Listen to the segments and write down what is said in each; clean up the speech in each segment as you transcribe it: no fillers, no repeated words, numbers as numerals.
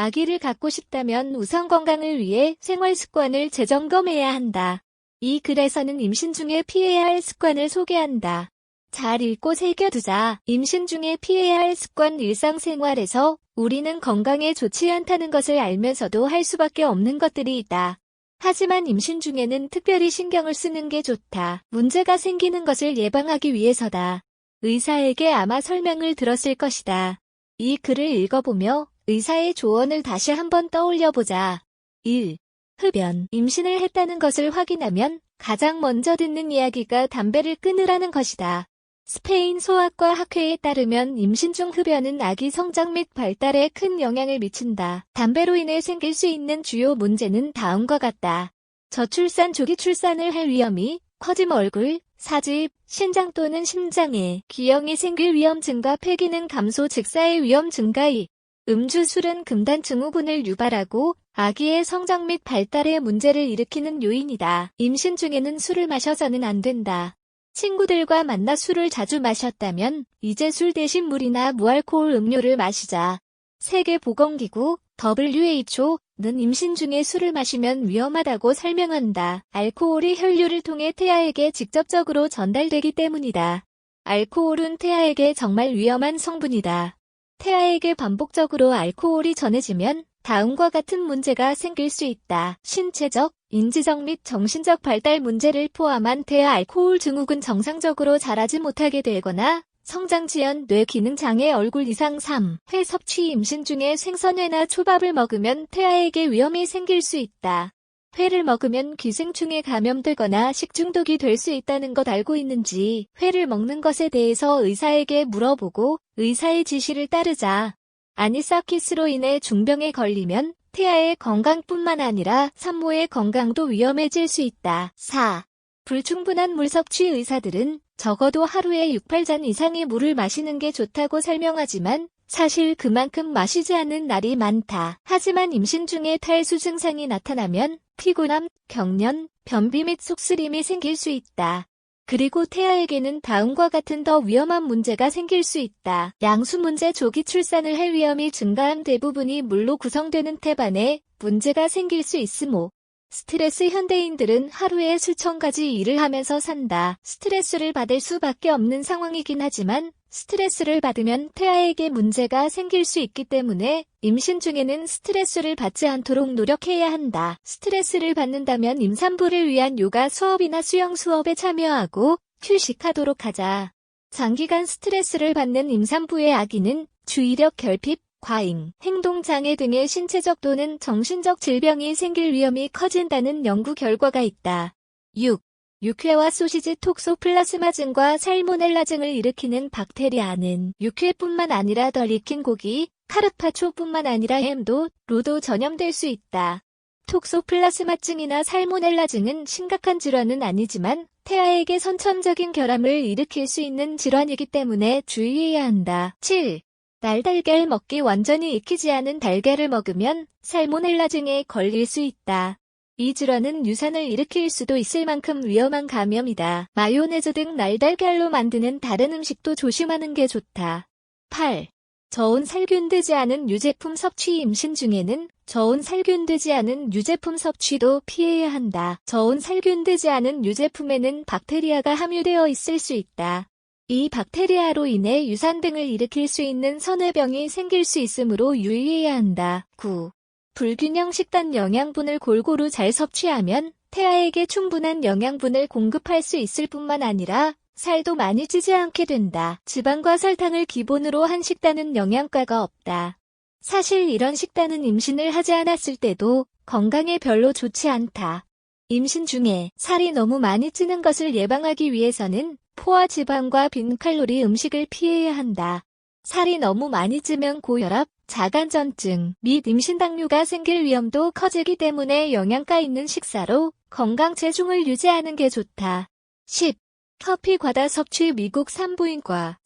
아기를 갖고 싶다면 우선 건강을 위해 생활 습관을 재점검해야 한다. 이 글에서는 임신 중에 피해야 할 습관을 소개한다. 잘 읽고 새겨두자. 임신 중에 피해야 할 습관. 일상생활에서 우리는 건강에 좋지 않다는 것을 알면서도 할 수밖에 없는 것들이 있다. 하지만 임신 중에는 특별히 신경을 쓰는 게 좋다. 문제가 생기는 것을 예방하기 위해서다. 의사에게 아마 설명을 들었을 것이다. 이 글을 읽어보며 의사의 조언을 다시 한번 떠올려보자. 1. 흡연. 임신을 했다는 것을 확인하면 가장 먼저 듣는 이야기가 담배를 끊으라는 것이다. 스페인 소아과 학회에 따르면 임신 중 흡연은 아기 성장 및 발달에 큰 영향을 미친다. 담배로 인해 생길 수 있는 주요 문제는 다음과 같다. 저출산 조기 출산을 할 위험이 커짐 얼굴, 사집, 신장 또는 심장에 기형이 생길 위험 증가 폐기능 감소 직사의 위험 증가 2. 음주 술은 금단 증후군을 유발하고 아기의 성장 및 발달에 문제를 일으키는 요인이다. 임신 중에는 술을 마셔서는 안 된다. 친구들과 만나 술을 자주 마셨다면 이제 술 대신 물이나 무알코올 음료를 마시자. 세계보건기구 (WHO는) 임신 중에 술을 마시면 위험하다고 설명한다. 알코올이 혈류를 통해 태아에게 직접적으로 전달되기 때문이다. 알코올은 태아에게 정말 위험한 성분이다. 태아에게 반복적으로 알코올이 전해지면 다음과 같은 문제가 생길 수 있다. 신체적, 인지적 및 정신적 발달 문제를 포함한 태아 알코올 증후군 정상적으로 자라지 못하게 되거나 성장 지연, 뇌 기능 장애 얼굴 이상 3. 회 섭취. 임신 중에 생선회나 초밥을 먹으면 태아에게 위험이 생길 수 있다. 회를 먹으면 기생충에 감염되거나 식중독이 될 수 있다는 것 알고 있는지 회를 먹는 것에 대해서 의사에게 물어보고 의사의 지시를 따르자. 아니사키스로 인해 중병에 걸리면 태아의 건강뿐만 아니라 산모의 건강도 위험해질 수 있다. 4. 불충분한 물 섭취. 의사들은 적어도 하루에 6~8잔 이상의 물을 마시는 게 좋다고 설명하지만 사실 그만큼 마시지 않는 날이 많다. 하지만 임신 중에 탈수 증상이 나타나면 피곤함, 경련, 변비 및 속쓰림이 생길 수 있다. 그리고 태아에게는 다음과 같은 더 위험한 문제가 생길 수 있다. 양수 문제. 조기 출산을 할 위험이 증가한 대부분이 물로 구성되는 태반에 문제가 생길 수 있으므 스트레스. 현대인들은 하루에 수천 가지 일을 하면서 산다. 스트레스를 받을 수밖에 없는 상황이긴 하지만 스트레스를 받으면 태아에게 문제가 생길 수 있기 때문에 임신 중에는 스트레스를 받지 않도록 노력해야 한다. 스트레스를 받는다면 임산부를 위한 요가 수업이나 수영 수업에 참여하고 휴식하도록 하자. 장기간 스트레스를 받는 임산부의 아기는 주의력 결핍, 과잉, 행동장애 등의 신체적 또는 정신적 질병이 생길 위험이 커진다는 연구 결과가 있다. 6. 육회와 소시지. 톡소플라스마증과 살모넬라증을 일으키는 박테리아는 육회뿐만 아니라 덜 익힌 고기, 카르파초뿐만 아니라 햄도, 로도 전염될 수 있다. 톡소플라스마증이나 살모넬라증은 심각한 질환은 아니지만 태아에게 선천적인 결함을 일으킬 수 있는 질환이기 때문에 주의해야 한다. 7. 날달걀 먹기. 완전히 익히지 않은 달걀을 먹으면 살모넬라증에 걸릴 수 있다. 이 질환은 유산을 일으킬 수도 있을 만큼 위험한 감염이다. 마요네즈 등 날달걀로 만드는 다른 음식도 조심하는 게 좋다. 8. 저온 살균되지 않은 유제품 섭취. 임신 중에는 저온 살균되지 않은 유제품 섭취도 피해야 한다. 저온 살균되지 않은 유제품에는 박테리아가 함유되어 있을 수 있다. 이 박테리아로 인해 유산 등을 일으킬 수 있는 선해병이 생길 수 있으므로 유의해야 한다. 9. 불균형 식단. 영양분을 골고루 잘 섭취하면 태아에게 충분한 영양분을 공급할 수 있을 뿐만 아니라 살도 많이 찌지 않게 된다. 지방과 설탕을 기본으로 한 식단은 영양가가 없다. 사실 이런 식단은 임신을 하지 않았을 때도 건강에 별로 좋지 않다. 임신 중에 살이 너무 많이 찌는 것을 예방하기 위해서는 포화 지방과 빈칼로리 음식을 피해야 한다. 살이 너무 많이 찌면 고혈압, 자간전증 및 임신당뇨가 생길 위험도 커지기 때문에 영양가 있는 식사로 건강 체중을 유지하는 게 좋다. 10. 커피 과다 섭취. 미국 산부인과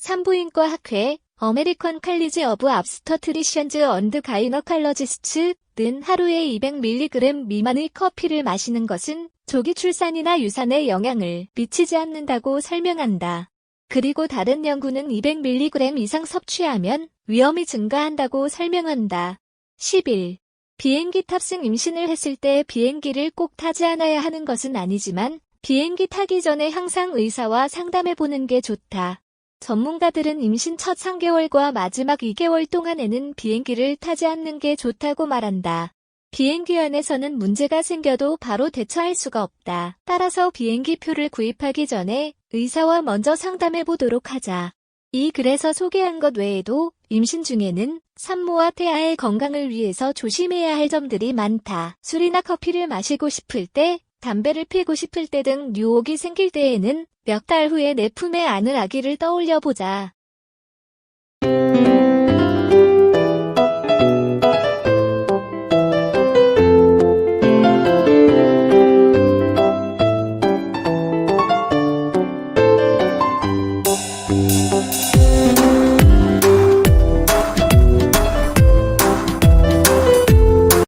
학회 어메리컨 칼리지 오브 압스터트리션즈 언드 가이너칼러지스트는 하루에 200mg 미만의 커피를 마시는 것은 조기 출산이나 유산에 영향을 미치지 않는다고 설명한다. 그리고 다른 연구는 200mg 이상 섭취하면 위험이 증가한다고 설명한다. 11. 비행기 탑승 임신을 했을 때 비행기를 꼭 타지 않아야 하는 것은 아니지만 비행기 타기 전에 항상 의사와 상담해보는 게 좋다. 전문가들은 임신 첫 3개월과 마지막 2개월 동안에는 비행기를 타지 않는 게 좋다고 말한다. 비행기 안에서는 문제가 생겨도 바로 대처할 수가 없다. 따라서 비행기 표를 구입하기 전에 의사와 먼저 상담해보도록 하자. 이 글에서 소개한 것 외에도 임신 중에는 산모와 태아의 건강을 위해서 조심해야 할 점들이 많다. 술이나 커피를 마시고 싶을 때, 담배를 피고 싶을 때 등 유혹이 생길 때에는 몇 달 후에 내 품에 안을 아기를 떠올려 보자.